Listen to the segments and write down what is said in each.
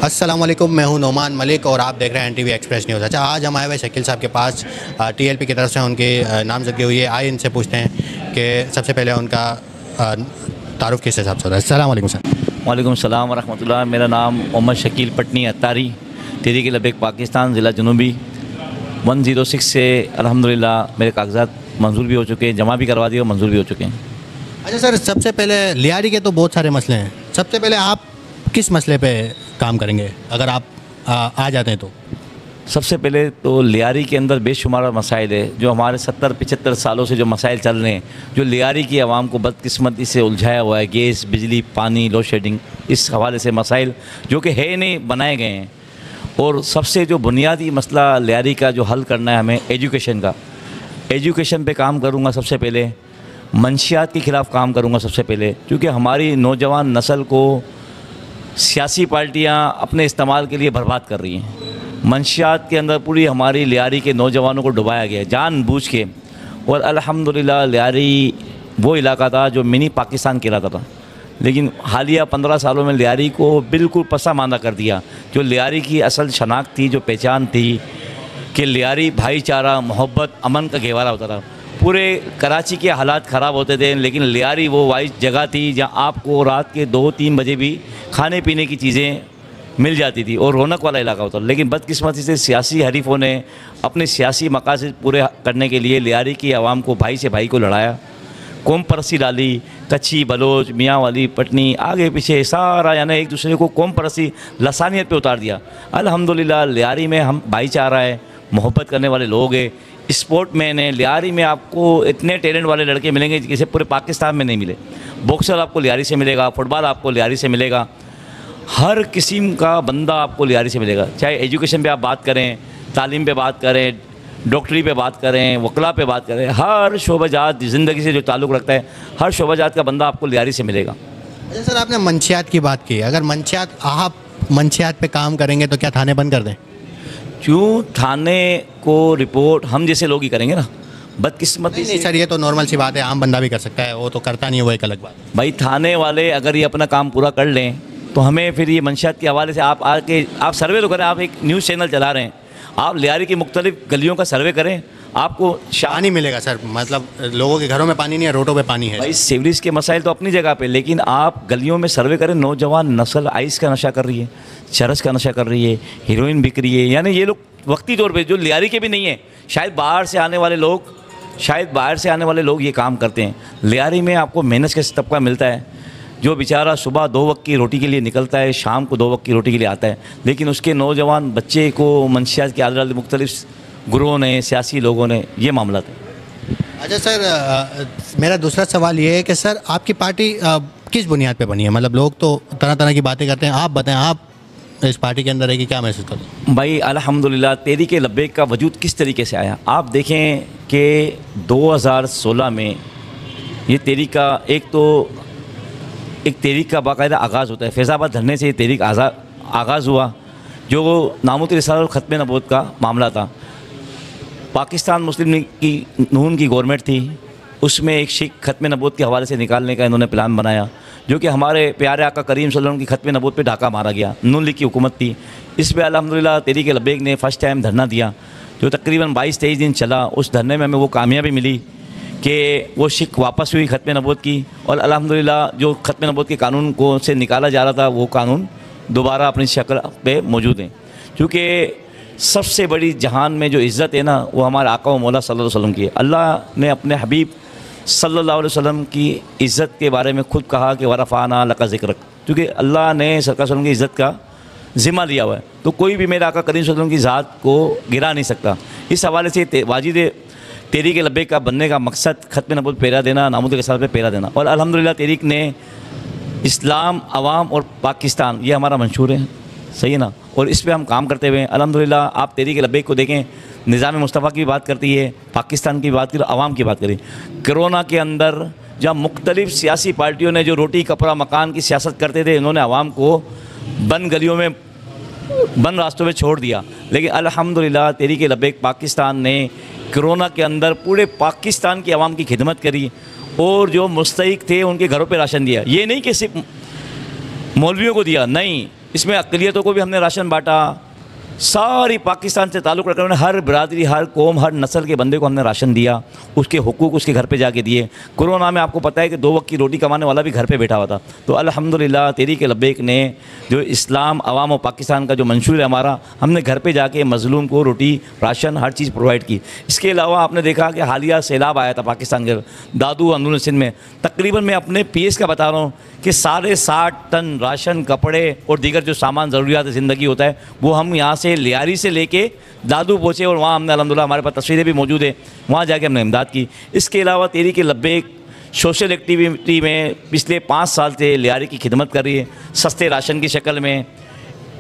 अस्सलामुअलैकुम, मैं हूं नोमान मलिक और आप देख रहे हैं एनटीवी एक्सप्रेस न्यूज़। अच्छा, आज हम आए हुए शकील साहब के पास टीएलपी की तरफ से उनकी नामजदगी हुई है। आइए इनसे पूछते हैं कि सबसे पहले उनका तारुफ किस हिसाब से होता है। अस्सलामुअलैकुम सर। वालेकुम सलाम व रहमतुल्लाह। मेरा नाम मोहम्मद शकील पटनी अत्तारी, तहरीक लबैक पाकिस्तान, ज़िला जनूबी 106 से अल्हम्दुलिल्लाह मेरे कागजात मंजूर भी हो चुके हैं, जमा भी करवा दिए और मंजूर भी हो चुके हैं। अच्छा सर, सबसे पहले लियारी के तो बहुत सारे मसले हैं, सबसे पहले आप किस मसले पे काम करेंगे अगर आप आ जाते हैं तो? सबसे पहले तो लियारी के अंदर बेशुमार मसाइल है, जो हमारे 70-75 सालों से जो मसाइल चल रहे हैं, जो लियारी की आवाम को बदकिस्मती से उलझाया हुआ है, गैस, बिजली, पानी, लोड शेडिंग, इस हवाले से मसाइल जो कि है नहीं बनाए गए हैं। और सबसे जो बुनियादी मसला लियारी का जो हल करना है हमें एजुकेशन का, एजुकेशन पे काम करूँगा सबसे पहले। मंशियात के ख़िलाफ़ काम करूँगा सबसे पहले, क्योंकि हमारी नौजवान नस्ल को सियासी पार्टियां अपने इस्तेमाल के लिए बर्बाद कर रही हैं। मंशियात के अंदर पूरी हमारी लियारी के नौजवानों को डुबाया गया जानबूझ के। और अल्हम्दुलिल्लाह लियारी वो इलाका था जो मिनी पाकिस्तान कहलाता था, लेकिन हालिया 15 सालों में लियारी को बिल्कुल पसामांदा कर दिया। जो लियारी की असल शनाख्त थी, जो पहचान थी कि लियारी भाईचारा, मोहब्बत, अमन का गहवारा होता था। पूरे कराची के हालात ख़राब होते थे, लेकिन लियारी वो वाइज जगह थी जहाँ आपको रात के 2-3 बजे भी खाने पीने की चीज़ें मिल जाती थी और रौनक वाला इलाका होता। लेकिन बदकिस्मती से सियासी हरीफों ने अपने सियासी मकासद पूरे करने के लिए लियारी की आवाम को भाई से भाई को लड़ाया, कौम परस्ती डाली, कच्ची, बलोच, मियाँ वाली, पटनी, आगे पीछे सारा, यानी एक दूसरे को कौम परस्ती, लसानियत पे उतार दिया। अल्हम्दुलिल्लाह लियारी में हम भाईचारा है, मोहब्बत करने वाले लोग हैं। स्पोर्ट मैन है लियारी में, आपको इतने टैलेंट वाले लड़के मिलेंगे जिसे पूरे पाकिस्तान में नहीं मिले। बॉक्सर आपको लियारी से मिलेगा, फुटबॉल आपको लियारी से मिलेगा, हर किस्म का बंदा आपको लियारी से मिलेगा। चाहे एजुकेशन पे आप बात करें, तालीम पे बात करें, डॉक्टरी पे बात करें, वकला पे बात करें, हर शोबाजात ज़िंदगी से जो ताल्लुक़ रखता है, हर शोबाजात का बंदा आपको लियारी से मिलेगा। अच्छा सर, आपने मंशियात की बात की, अगर आप मंशियात पे काम करेंगे तो क्या थाने बंद कर दें? क्यों थाने को रिपोर्ट हम जैसे लोग ही करेंगे ना, बदकिस्मती नहीं सर, ये तो नॉर्मल सी बात है, आम बंदा भी कर सकता है, वो तो करता नहीं है, वो एक अलग बात। भाई थाने वाले अगर ये अपना काम पूरा कर लें तो हमें फिर ये मंशियात के हवाले से आप आके आप सर्वे तो करें। आप एक न्यूज़ चैनल चला रहे हैं, आप लियारी की मुख्तलिफ गलियों का सर्वे करें, आपको पानी मिलेगा सर। मतलब लोगों के घरों में पानी नहीं है, रोडों पे पानी है। भाई सीवरेज के मसाइल तो अपनी जगह पे, लेकिन आप गलियों में सर्वे करें, नौजवान नस्ल आइस का नशा कर रही है, चरस का नशा कर रही है, हीरोइन बिक रही है। यानी ये लोग वक्ती तौर पे जो लियारी के भी नहीं है, शायद बाहर से आने वाले लोग ये काम करते हैं। लियारी में आपको मेहनत का तबका मिलता है, जो बेचारा सुबह 2 वक्त की रोटी के लिए निकलता है, शाम को 2 वक्त की रोटी के लिए आता है, लेकिन उसके नौजवान बच्चे को मंशियात के आदत मुख्तलिफ गुरुओं ने, सियासी लोगों ने ये मामला था। अच्छा सर, मेरा दूसरा सवाल ये है कि सर आपकी पार्टी किस बुनियाद पे बनी है? मतलब लोग तो तरह तरह की बातें करते हैं, आप बताएं, आप इस पार्टी के अंदर है कि क्या महसूस करते हैं? भाई अल्हम्दुलिल्लाह तहरीक लब्बैक का वजूद किस तरीके से आया, आप देखें कि 2016 में ये तहरीक का एक तहरीक का बाकायदा आगाज़ होता है। फैज़ाबाद धरने से ये तहरीक आगाज़ हुआ, जो नामुत रिसालत और ख़त्म नबूवत का मामला था। पाकिस्तान मुस्लिम लीग की नून की गवर्नमेंट थी, उसमें एक शिक ख़त्म नबूवत के हवाले से निकालने का इन्होंने प्लान बनाया, जो कि हमारे प्यारे आका करीम सल्लल्लाहु अलैहि वसल्लम की ख़त्म नबूवत पे डाका मारा गया। नून लीग की हुकूमत थी, इस पर अल्हम्दुलिल्लाह तहरीक लब्बैक ने फ़र्स्ट टाइम धरना दिया, जो तकरीबन 22-23 दिन चला। उस धरने में हमें वो कामयाबी मिली कि वो शिक वापस हुई ख़त्म नबूवत की, और अल्हम्दुलिल्लाह जो ख़त्म नबूवत के कानून को से निकाला जा रहा था, वो कानून दोबारा अपनी शक्ल पे मौजूद हैं। क्योंकि सबसे बड़ी जहान में जो इज़्ज़त है ना, वो हमारे आका व मौला सल्लल्लाहु अलैहि वसल्लम की है। अल्लाह ने अपने हबीब सल्लल्लाहु अलैहि वसल्लम की इज़्ज़त के बारे में खुद कहा कि वरफ़अना लका ज़िक्रक, क्योंकि अल्लाह ने सरकार वसल्लम की इज़्ज़त का ज़िम्मा लिया हुआ है, तो कोई भी मेरे आका करीम सल्लल्लाहु अलैहि वसल्लम की ज़ात को गिरा नहीं सकता। इस हवाले से वाजिद तहरीक लब्बैक का बनने का मकसद ख़त्म नबूवत पेरा देना, नामुत रिसालत पे पेरा देना। और अल्हम्दुलिल्लाह तहरीक ने इस्लाम, अवाम और पाकिस्तान, ये हमारा मंशूर है, सही है ना, और इस पर हम काम करते हुए अल्हम्दुलिल्लाह। आप तहरीक लब्बैक को देखें, निज़ाम मुस्तफ़ा की भी बात करती है, पाकिस्तान की बात करें, अवाम की बात करें। कोरोना के अंदर जब मुख्तलिफ़ सियासी पार्टियों ने जो रोटी कपड़ा मकान की सियासत करते थे, इन्होंने अवाम को बंद गलियों में, बंद रास्तों में छोड़ दिया। लेकिन अल्हम्दुलिल्लाह तहरीक लब्बैक पाकिस्तान ने कोरोना के अंदर पूरे पाकिस्तान की आवाम की खिदमत करी, और जो मुस्तहिक थे उनके घरों पे राशन दिया। ये नहीं कि सिर्फ मौलवियों को दिया, नहीं, इसमें अक़लियतों को भी हमने राशन बांटा, सारी पाकिस्तान से ताल्लुक़ रखने वाले हर बिरादरी, हर कौम, हर नस्ल के बंदे को हमने राशन दिया, उसके हुकूक उसके घर पे जाके दिए। कोरोना में आपको पता है कि 2 वक्त की रोटी कमाने वाला भी घर पे बैठा हुआ था। तो अल्हम्दुलिल्लाह तहरीक लब्बैक ने जो इस्लाम, अवाम और पाकिस्तान का जो मंशूर है हमारा, हमने घर पे जाके मज़लूम को रोटी, राशन, हर चीज़ प्रोवाइड की। इसके अलावा आपने देखा कि हालिया सैलाब आया था पाकिस्तान के दादू अंदरून सिंध में, तकरीबन मैं अपने PS का बता रहा हूँ कि 60.5 टन राशन, कपड़े और दीगर जो सामान ज़रूरियात ज़िंदगी होता है वो हम यहाँ से लियारी से लेके दादू पहुँचे, और वहाँ हमने अल्हम्दुलिल्लाह हमारे पास तस्वीरें भी मौजूद है, वहाँ जाके हमने इमदाद की। इसके अलावा तहरीक लब्बैक सोशल एक्टिविटी में पिछले 5 साल से लियारी की खिदमत कर रही है, सस्ते राशन की शक्ल में,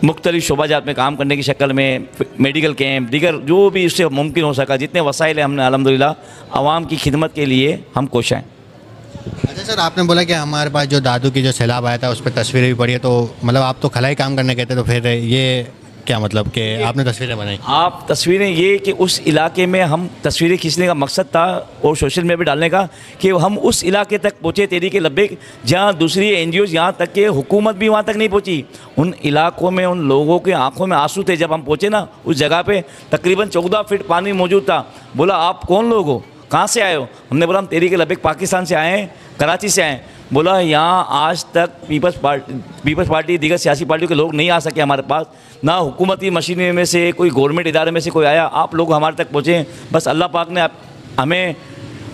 मुख्तलिफ शोबाजात में काम करने की शक्ल में, मेडिकल कैंप, दीगर जो भी उससे मुमकिन हो सका, जितने वसाइल हैं हमने अल्हम्दुलिल्लाह आवाम की खिदमत के लिए हम कोशिश हैं। अच्छा सर, आपने बोला कि हमारे पास जो दादू की जो सैलाब आया था उस पर तस्वीरें भी पड़ी है, तो मतलब आप तो खलाई काम करने गए थे, तो फिर ये क्या मतलब कि आपने तस्वीरें बनाई? आप तस्वीरें ये कि उस इलाके में हम तस्वीरें खींचने का मकसद था और सोशल मीडिया पे डालने का कि हम उस इलाके तक पहुँचे तहरीक लब्बैक जहाँ दूसरी NGOs, यहाँ तक कि हुकूमत भी वहाँ तक नहीं पहुँची। उन इलाकों में उन लोगों के आंखों में आंसू थे जब हम पहुँचे ना उस जगह पे, तकरीबन 14 फीट पानी मौजूद था। बोला आप कौन लोग हो, कहाँ से आए हो? हमने बोला हम तहरीक लब्बैक पाकिस्तान से आए हैं, कराची से आए। बोला यहाँ आज तक पीपल्स पार्टी दीगर सियासी पार्टियों के लोग नहीं आ सके हमारे पास, ना हुकूमती मशीनरी में से कोई गवर्नमेंट इदारे में से कोई आया, आप लोग हमारे तक पहुँचे, बस अल्लाह पाक ने हमें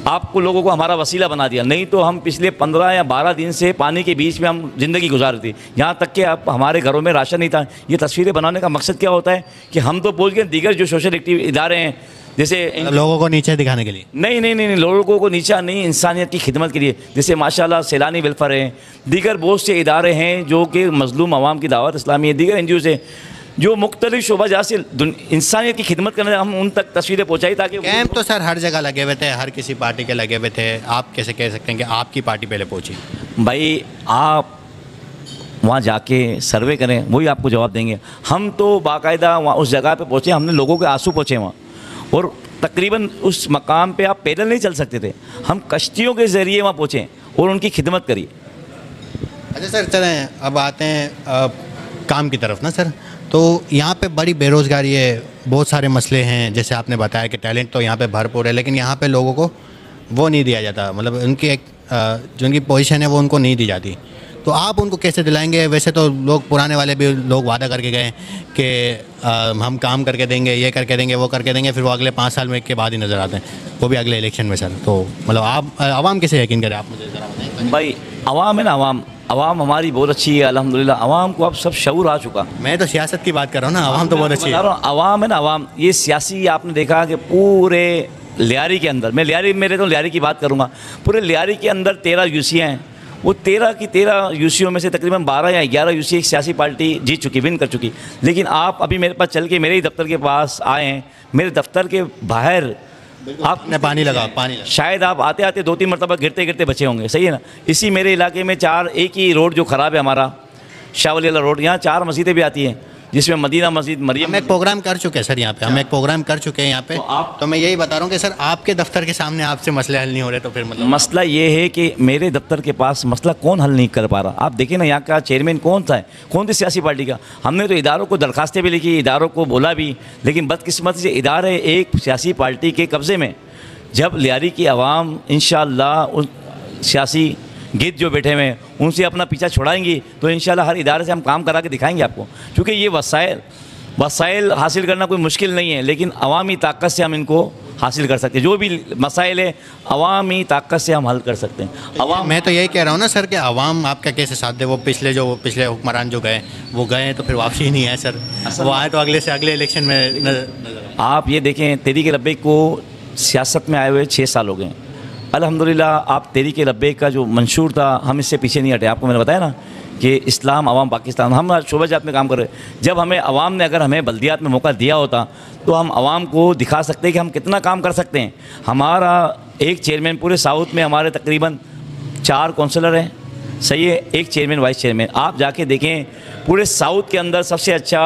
आपको लोगों को हमारा वसीला बना दिया, नहीं तो हम पिछले 15 या 12 दिन से पानी के बीच में हम ज़िंदगी गुजार रही थी, यहाँ तक कि अब हमारे घरों में राशन नहीं था। ये तस्वीरें बनाने का मकसद क्या होता है कि हम तो पहुँच गए, दीगर जो सोशल एक्टिव इदारे हैं जैसे लोगों को नीचे दिखाने के लिए नहीं, लोगों को नीचा नहीं, इंसानियत की खिदमत के लिए, जैसे माशाल्लाह सैलानी वेलफेयर हैं, दीगर बहुत से इदारे हैं जो कि मजलूम आवाम की दावत इस्लामी है, दीगर NGOs हैं जो मुख्तलिफ शोबा से इंसानियत की खिदमत करने, हम उन तक तस्वीरें पहुँचाई ताकि कैंप तो सर हर जगह लगे हुए थे, हर किसी पार्टी के लगे हुए थे, आप कैसे कह सकते हैं कि आपकी पार्टी पहले पहुँची? भाई आप वहाँ जाके सर्वे करें, वही आपको जवाब देंगे। हम तो बाकायदा वहाँ उस जगह पे पहुँचे, हमने लोगों के आंसू पहुँचे वहाँ, और तकरीबन उस मकाम पे आप पैदल नहीं चल सकते थे, हम कश्तियों के ज़रिए वहाँ पहुँचे और उनकी खिदमत करी। अच्छा सर, चलें अब आते हैं काम की तरफ ना सर। तो यहाँ पे बड़ी बेरोज़गारी है, बहुत सारे मसले हैं, जैसे आपने बताया कि टैलेंट तो यहाँ पे भरपूर है, लेकिन यहाँ पे लोगों को वो नहीं दिया जाता, मतलब उनकी एक जो उनकी पोजीशन है वो उनको नहीं दी जाती। तो आप उनको कैसे दिलाएंगे? वैसे तो लोग पुराने वाले भी लोग वादा करके गए कि हम काम करके देंगे, ये करके देंगे, वो करके देंगे, फिर वो अगले 5 साल में के बाद ही नज़र आते हैं, वो भी अगले इलेक्शन में सर। तो मतलब आप आवाम कैसे यकीन करें, आप मुझे ज़रा बताएं। भाई आवाम है ना, आवाम हमारी बहुत अच्छी है अल्हम्दुलिल्लाह, आवाम को अब सब शऊर आ चुका। मैं तो सियासत की बात कर रहा हूँ ना, आवाम तो बहुत अच्छी है। आवाम है ना, आवाम ये सियासी, आपने देखा कि पूरे लियारी के अंदर, मैं लियारी में रहता हूँ, लियारी की बात करूँगा, पूरे लियारी के अंदर 13 UC हैं, वो 13 की 13 UCओं में से तकरीबन 12 या 11 UC एक सियासी पार्टी जीत चुकी, विन कर चुकी। लेकिन आप अभी मेरे पास चल के मेरे ही दफ्तर के पास आए हैं, मेरे दफ्तर के बाहर आपने पानी लगा शायद आप आते आते 2-3 मरतबा गिरते गिरते बचे होंगे, सही है ना। इसी मेरे इलाके में 4, एक ही रोड जो ख़राब है हमारा, शाह वली अल्लाह रोड, यहाँ 4 मस्जिदें भी आती हैं, जिसमें मदीना मस्जिद, मरियम। हम एक प्रोग्राम कर चुके हैं सर यहाँ पे, हम एक प्रोग्राम कर चुके हैं यहाँ पे। तो मैं यही बता रहा हूँ कि सर आपके दफ्तर के सामने आपसे मसले हल नहीं हो रहे, तो फिर मतलब मसला ये है कि मेरे दफ्तर के पास मसला कौन हल नहीं कर पा रहा। आप देखिए ना, यहाँ का चेयरमैन कौन था, कौन सी सियासी पार्टी का। हमने तो इदारों को दरखास्तें भी लिखी, इदारों को बोला भी, लेकिन बदकिस्मती से इदारे एक सियासी पार्टी के कब्ज़े में। जब लियारी की आवाम इंशाअल्लाह उन सियासी गिद्ध जो बैठे हुए हैं उनसे अपना पीछा छुड़ाएंगी तो इंशाअल्लाह हर इदारे से हम काम करा के दिखाएंगे आपको, क्योंकि ये वसाइल हासिल करना कोई मुश्किल नहीं है, लेकिन अवामी ताकत से हम इनको हासिल कर सकते हैं। जो भी मसाइल है अवामी ताकत से हम हल कर सकते हैं। मैं तो यही कह रहा हूँ ना सर कि अवाम आपका कैसे साथ दे। वो पिछले हुक्मरान जो गए वो गए तो फिर वापसी ही नहीं है सर, वो आए तो अगले से अगले इलेक्शन में आप ये देखें, तहरीक लब्बैक को सियासत में आए हुए 6 साल हो गए अल्हम्दुलिल्लाह। आप तहरीक लब्बैक का जो मंशूर था, हम इससे पीछे नहीं हटे। आपको मैंने बताया ना कि इस्लाम अवाम पाकिस्तान, हम शोबा जात में काम कर रहे हैं। जब हमें अवाम ने अगर हमें बल्दियात में मौका दिया होता तो हम अवाम को दिखा सकते हैं कि हम कितना काम कर सकते हैं। हमारा एक चेयरमैन, पूरे साउथ में हमारे तकरीबन 4 काउंसलर हैं, सही है, एक चेयरमैन वाइस चेयरमैन। आप जाके देखें पूरे साउथ के अंदर सबसे अच्छा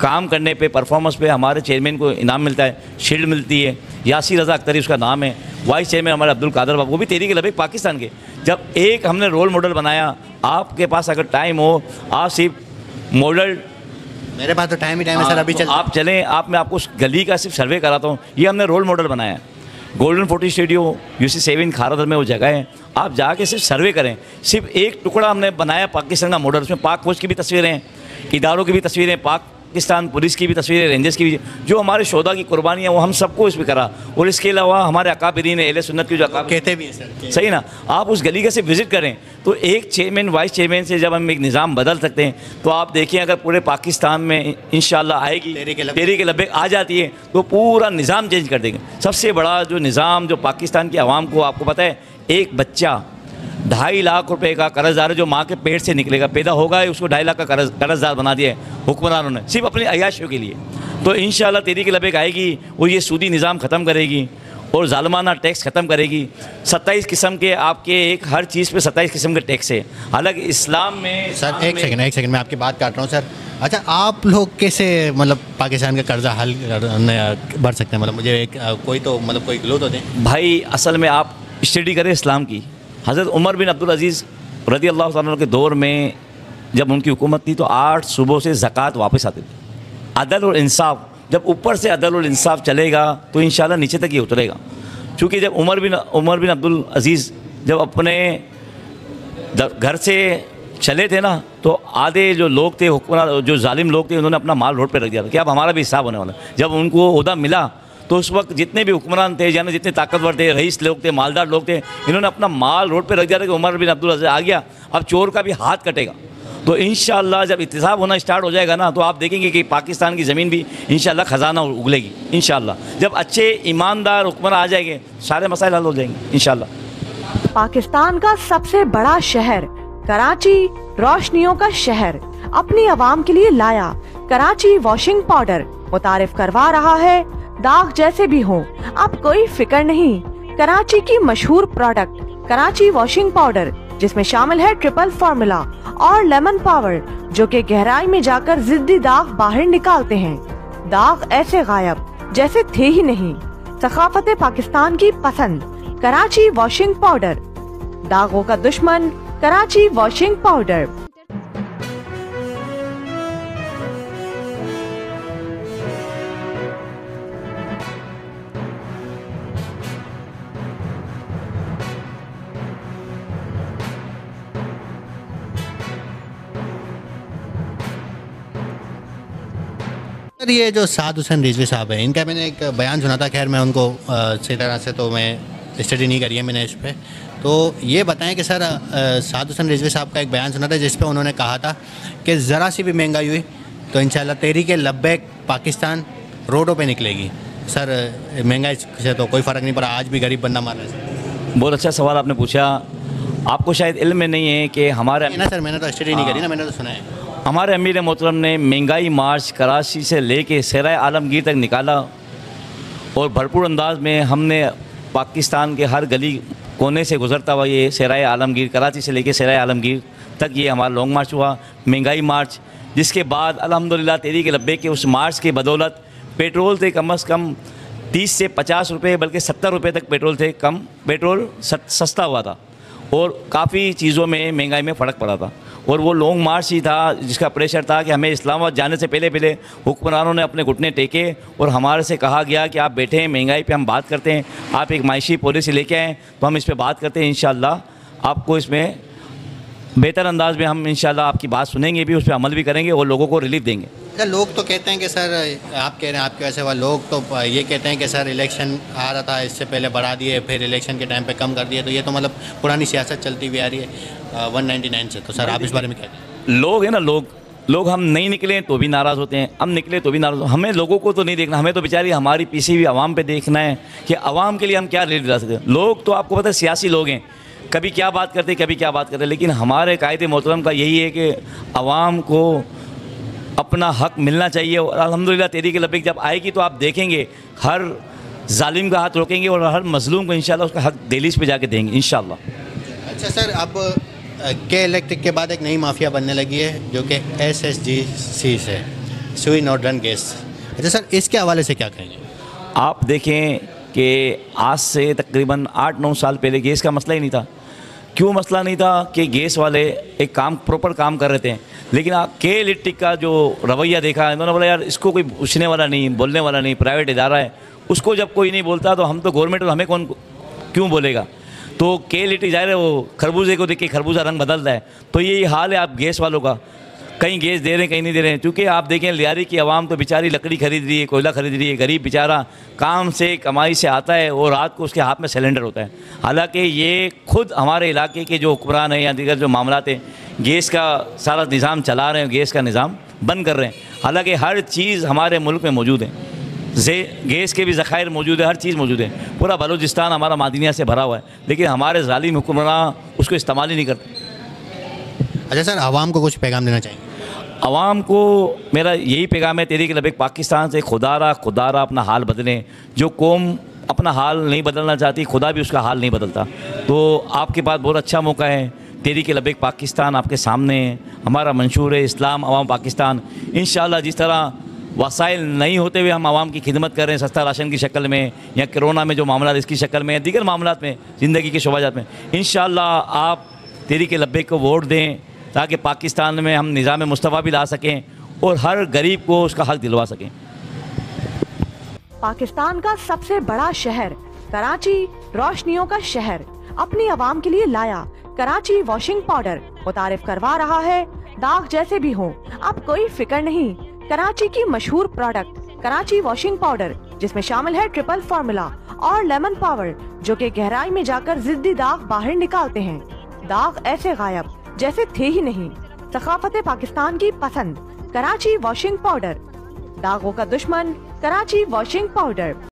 काम करने पे, परफॉर्मेंस पे हमारे चेयरमैन को इनाम मिलता है, शील्ड मिलती है। यासी रज़ा अख्तरी उसका नाम है। वाइस चेयरमैन हमारे अब्दुल कादर बाबू, वो भी तहरीक लब्बैक पाकिस्तान के। जब एक हमने रोल मॉडल बनाया, आपके पास अगर टाइम हो, आप सिर्फ मॉडल। मेरे पास तो टाइम ही टाइम है सर, अभी चल। आप चलें, मैं आपको उस गली का सिर्फ सर्वे कराता हूँ। ये हमने रोल मॉडल बनाया है। गोल्डन 40 स्टूडियो UC7 खारादर में वो जगह है, आप जाके सिर्फ सर्वे करें। सिर्फ एक टुकड़ा हमने बनाया पाकिस्तान का मॉडल, उसमें पाक फौज की भी तस्वीरें हैं, इदारों की भी तस्वीरें, पाकिस्तान पुलिस की भी तस्वीरें, रेंजर्स की भी, जो हमारे शोधा की कुर्बानियाँ वो हम सबको इसमें करा। और इसके अलावा हमारे अकाबिरीन अहले सुन्नत की जो कहते भी हैं सर, सही ना, आप उस गली का से विज़िट करें तो एक चेयरमैन वाइस चेयरमैन से जब हम एक निज़ाम बदल सकते हैं, तो आप देखिए अगर पूरे पाकिस्तान में इंशाल्लाह आएगी तेरी के लब्बे आ जाती है तो पूरा निज़ाम चेंज कर देंगे। सबसे बड़ा जो निज़ाम जो पाकिस्तान की आवाम को, आपको पता है एक बच्चा 2.5 लाख रुपए का कर्जदार है, जो माँ के पेट से निकलेगा, पैदा होगा उसको 2.5 लाख का कर्जदार बना दिया है हुक्मरानों ने, सिर्फ अपनी अयाशियों के लिए। तो इंशाल्लाह तेरी के लबेक आएगी, वो ये सूदी निज़ाम ख़त्म करेगी और ज़ालिमाना टैक्स ख़त्म करेगी। 27 किस्म के आपके एक हर चीज़ पे 27 किस्म के टैक्स है। हालांकि इस्लाम में सर एक सेकंड मैं आपकी बात काट रहा हूँ सर। अच्छा, आप लोग कैसे मतलब पाकिस्तान का कर्जा हल भर सकते हैं? मतलब मुझे एक कोई तो मतलब कोई ग्लो तो दें भाई। असल में आप स्टडी करें इस्लाम की। हज़रत उमर बिन अब्दुल अज़ीज़ रज़ी अल्लाह तआला अन्हु के दौर में जब उनकी हुकूमत थी तो 8 सूबों से ज़कात वापस आती थी। अदल और इंसाफ, जब ऊपर से अदल और इंसाफ चलेगा तो इंशाल्लाह नीचे तक ये उतरेगा। क्योंकि जब उमर बिन अब्दुल अज़ीज़ जब अपने घर से चले थे ना, तो आधे जो लोग थे हुक्मरान, जो जालिम लोग थे, उन्होंने अपना माल रोड पे रख दिया था कि अब हमारा भी हिसाब होने वाला। जब उनको ओहदा मिला तो उस वक्त जितने भी हुक्मरान थे, यानी जितने ताकतवर थे, रईस लोग थे, मालदार लोग थे, इन्होंने अपना माल रोड पे रख दिया था कि उमर बिन अब्दुल अज़ीज़ आ गया, अब चोर का भी हाथ कटेगा। तो इंशाल्लाह जब इत्तिसाब होना स्टार्ट हो जाएगा ना, तो आप देखेंगे कि पाकिस्तान की ज़मीन भी इंशाल्लाह ख़जाना उगलेगी इंशाल्लाह। जब अच्छे ईमानदार हुक्मरान आ जाएंगे सारे मसाइल हल हो जाएंगे इंशाल्लाह। पाकिस्तान का सबसे बड़ा शहर कराची रोशनियों का शहर अपनी आवाम के लिए लाया कराची वॉशिंग पाउडर। मुतारिफ करवा रहा है दाग जैसे भी हो अब कोई फिक्र नहीं, कराची की मशहूर प्रोडक्ट कराची वॉशिंग पाउडर, जिसमें शामिल है ट्रिपल फार्मूला और लेमन पावर, जो कि गहराई में जाकर जिद्दी दाग बाहर निकालते हैं। दाग ऐसे गायब जैसे थे ही नहीं। सकाफत पाकिस्तान की पसंद कराची वॉशिंग पाउडर, दागों का दुश्मन कराची वॉशिंग पाउडर। सर ये जो साद हुसैन रिजवी साहब हैं, इनका मैंने एक बयान सुना था। खैर मैं उनको सही तरह से तो मैं स्टडी नहीं करी है मैंने इस पर। तो ये बताएं कि सर साद हुसैन रिजवी साहब का एक बयान सुना था जिस पे उन्होंने कहा था कि ज़रा सी भी महंगाई हुई तो इंशाल्लाह तहरीक लब्बैक पाकिस्तान रोडों पे निकलेगी। सर महंगाई से तो कोई फ़र्क नहीं पड़ा, आज भी गरीब बंदा मार रहा है। बहुत अच्छा सवाल आपने पूछा। आपको शायद इल्म में नहीं है कि हमारे ना सर मैंने तो स्टडी नहीं करी ना, मैंने तो सुना है। हमारे अमीर मोहतरम ने महंगाई मार्च कराची से लेके सराय आलमगीर तक निकाला और भरपूर अंदाज में हमने पाकिस्तान के हर गली कोने से गुजरता हुआ ये सराय आलमगीर, कराची से लेके सराय आलमगीर तक ये हमारा लॉन्ग मार्च हुआ, महंगाई मार्च। जिसके बाद अल्हम्दुलिल्लाह तहरीक लब्बैक के उस मार्च के बदौलत पेट्रोल थे कम से कम 30 से 50 रुपये बल्कि 70 रुपये तक पेट्रोल थे, कम पेट्रोल सस्ता हुआ था और काफ़ी चीज़ों में महंगाई में फ़र्क पड़ा था। और वो लॉन्ग मार्च ही था जिसका प्रेशर था कि हमें इस्लामाबाद जाने से पहले हुक्मरानों ने अपने घुटने टेके और हमारे से कहा गया कि आप बैठे हैं, महंगाई पे हम बात करते हैं, आप एक माशी पॉलिसी लेके आएँ तो हम इस पर बात करते हैं। इंशाल्लाह आपको इसमें बेहतर अंदाज में हम इंशाल्लाह आपकी बात सुनेंगे भी, उस पर अमल भी करेंगे और लोगों को रिलीफ देंगे। सर लोग तो कहते हैं कि सर आप कह रहे हैं आपके वैसे वाले लोग तो ये कहते हैं कि सर इलेक्शन आ रहा था इससे पहले बढ़ा दिए, फिर इलेक्शन के टाइम पे कम कर दिए, तो ये तो मतलब पुरानी सियासत चलती हुई आ रही है 199 से। तो सर आप इस बारे में क्या कहते हैं? लोग हैं ना, लोग हम नहीं निकले तो भी नाराज़ होते हैं, हम निकले तो भी नाराज़। हमें लोगों को तो नहीं देखना, हमें तो बेचारी हमारी पीसी हुई आवाम पे देखना है कि आवाम के लिए हम क्या रिलीफ ला सकते हैं। लोग तो आपको पता है सियासी लोग हैं, कभी क्या बात करते कभी क्या बात करते, लेकिन हमारे कायदे मोहतरम का यही है कि आवाम को अपना हक मिलना चाहिए। और अल्हम्दुलिल्लाह तहरीक लब्बैक जब आएगी तो आप देखेंगे हर जालिम का हाथ रोकेंगे और हर मजलूम को इंशाल्लाह उसका हक दहलीज पे जाके देंगे इंशाल्लाह। अच्छा सर, अब के इलेक्ट्रिक के बाद एक नई माफिया बनने लगी है जो कि SSGC से सुई नॉर्दर्न गैस। अच्छा सर, इसके हवाले से क्या कहेंगे? आप देखें कि आज से तकरीबन 8-9 साल पहले गैस का मसला ही नहीं था। क्यों मसला नहीं था? कि गैस वाले एक काम प्रॉपर काम कर रहे थे, लेकिन के लिट्टी का जो रवैया देखा, इन्होंने बोला यार इसको कोई पूछने वाला नहीं, बोलने वाला नहीं, प्राइवेट इदारा है, उसको जब कोई नहीं बोलता तो हम तो गवर्नमेंट, हमें कौन क्यों बोलेगा। तो के लिट्टी जाहिर है वो खरबूजे को देख के खरबूजा रंग बदलता है। तो यही हाल है आप गैस वालों का, कहीं गैस दे रहे हैं कहीं नहीं दे रहे हैं। क्योंकि आप देखें लियारी की आवाम तो बेचारी लकड़ी खरीद रही है, कोयला खरीद रही है, गरीब बेचारा काम से कमाई से आता है और रात को उसके हाथ में सिलेंडर होता है। हालांकि ये खुद हमारे इलाके के जो हुक्मरान हैं या दीगर जो मामलात हैं, गैस का सारा निज़ाम चला रहे हैं, गैस का निज़ाम बंद कर रहे हैं। हालांकि हर चीज़ हमारे मुल्क में मौजूद है, गैस के भी ज़खायर मौजूद है, हर चीज़ मौजूद है। पूरा बलूचिस्तान हमारा मादनिया से भरा हुआ है, लेकिन हमारे ज़ालिम हुक्मरान उसको इस्तेमाल ही नहीं करते। अच्छा सर, आवाम को कुछ पैगाम देना चाहिए? आवाम को मेरा यही पैगाम है तहरीक लबैक पाकिस्तान से, खुदारा अपना हाल बदलें। जो कौम अपना हाल नहीं बदलना चाहती, खुदा भी उसका हाल नहीं बदलता। तो आपके पास बहुत अच्छा मौका है, तहरीक लबैक पाकिस्तान आपके सामने है, हमारा मंशूर है इस्लाम अवाम पाकिस्तान। इंशाअल्लाह जिस तरह वसाइल नहीं होते हुए हम आवाम की खिदमत कर रहे हैं, सस्ता राशन की शक्ल में या कोरोना में जो मामला इसकी शक्ल में, दीगर मामला में, ज़िंदगी के शोबाजात में, इंशाअल्लाह आप तहरीक लबैक को वोट दें ताकि पाकिस्तान में हम निज़ाम मुस्तफ़ा भी ला सकें और हर गरीब को उसका हक दिलवा सकें। पाकिस्तान का सबसे बड़ा शहर कराची, रोशनियों का शहर, अपनी आवाम के लिए लाया कराची वॉशिंग पाउडर। मुतारिफ करवा रहा है दाग जैसे भी हो, अब कोई फिक्र नहीं। कराची की मशहूर प्रोडक्ट कराची वॉशिंग पाउडर, जिसमें शामिल है ट्रिपल फार्मूला और लेमन पावर, जो कि गहराई में जाकर जिद्दी दाग बाहर निकालते हैं। दाग ऐसे गायब जैसे थे ही नहीं। सकाफत पाकिस्तान की पसंद कराची वॉशिंग पाउडर, दागों का दुश्मन कराची वॉशिंग पाउडर।